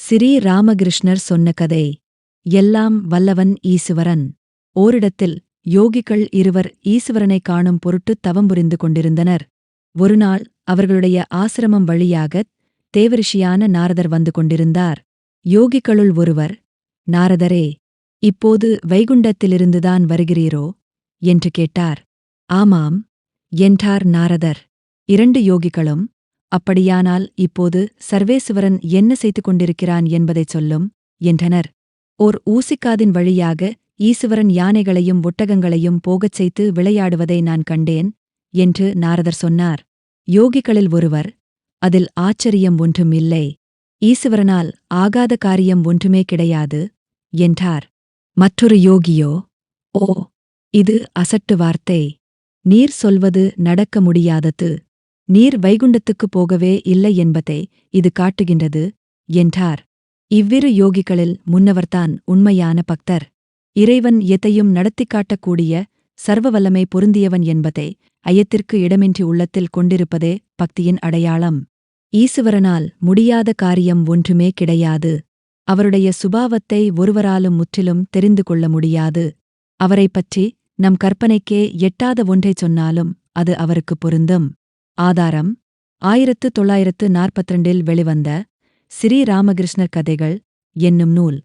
ஸ்ரீ ராமகிருஷ்ணர் சொன்ன கதை. எல்லாம் வல்லவன் ஈசுவரன். ஓரிடத்தில் யோகிகள் இருவர் ஈசுவரனைக் காணும் பொருட்டுத் தவம் புரிந்து கொண்டிருந்தனர். ஒருநாள் அவர்களுடைய ஆசிரமம் வழியாகத் தேவரிஷியான நாரதர் வந்து கொண்டிருந்தார். யோகிகளுள் ஒருவர், நாரதரே, இப்போது வைகுண்டத்திலிருந்துதான் வருகிறீரோ என்று கேட்டார். ஆமாம் என்றார் நாரதர். இரண்டு யோகிகளும், அப்படியானால் இப்போது சர்வேசுவரன் என்ன செய்து கொண்டிருக்கிறான் என்பதைச் சொல்லும் என்றனர். ஓர் ஊசிக்காதின் வழியாக ஈசுவரன் யானைகளையும் ஒட்டகங்களையும் போகச் செய்து விளையாடுவதை நான் கண்டேன் என்று நாரதர் சொன்னார். யோகிகளில் ஒருவர், அதில் ஆச்சரியம் ஒன்றும் இல்லை, ஈசுவரனால் ஆகாத காரியம் ஒன்றுமே கிடையாது என்றார். மற்றொரு யோகியோ, ஓ, இது அசட்டு வார்த்தை, நீர் சொல்வது நடக்க முடியாதது, நீர் வைகுண்டத்துக்குப் போகவே இல்லை என்பதை இது காட்டுகின்றது என்றார். இவ்விரு யோகிகளில் முன்னவர்தான் உண்மையான பக்தர். இறைவன் எதையும் நடத்திக் காட்டக்கூடிய சர்வவல்லமை பொருந்தியவன் என்பதை ஐயத்திற்கு இடமின்றி உள்ளத்தில் கொண்டிருப்பதே பக்தியின் அடையாளம். ஈசுவரனால் முடியாத காரியம் ஒன்றுமே கிடையாது. அவருடைய சுபாவத்தை ஒருவராலும் முற்றிலும் தெரிந்து கொள்ள முடியாது. அவரைப் பற்றி நம் கற்பனைக்கே எட்டாத ஒன்றைச் சொன்னாலும் அது அவருக்கு பொருந்தும். ஆதாரம் 1942 வெளிவந்த ஸ்ரீ ராமகிருஷ்ணர் கதைகள் என்னும் நூல்.